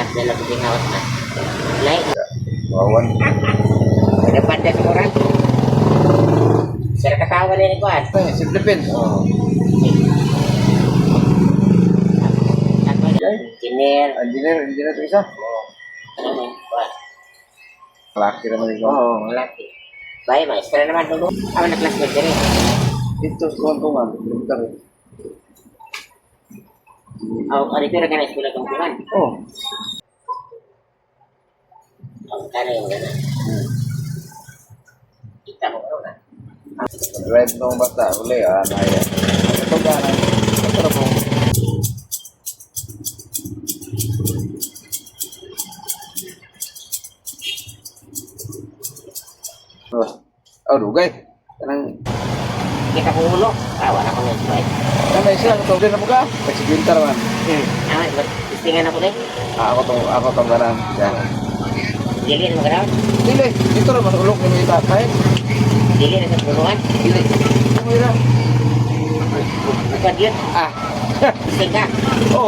Dalam tingawat na. Lain. Wawan. Ada pada orang. Saya ketawa dari kuat. Silipin. Oh. Engineer itu bisa. Laki naman ikaw. Oh, laki. Baik, mas. Sekarang naman dulu. Apa nak kelas belajar ni? Itu keuntungan. Bentar. Oh, ada itu rekan sekolah keunggulan. Oh. Oh, kare yang mana? Kita mau mana? Drive nung bata. Uli ah. Naya. Ito ba na? Ito na po. Oh, dugay. Kanang Kita puluh. Awak nak kau baik. may siya to din mo ka. Kasi winter man. Ah, istingan aku deh. Ako tong ganan. Yan. Dili na magaraw. Dili, dito ra ulok ni tatay. Dili na sa puluhan. Dili. Ano ira? Bukan dia. Ah. Istingan. Oh.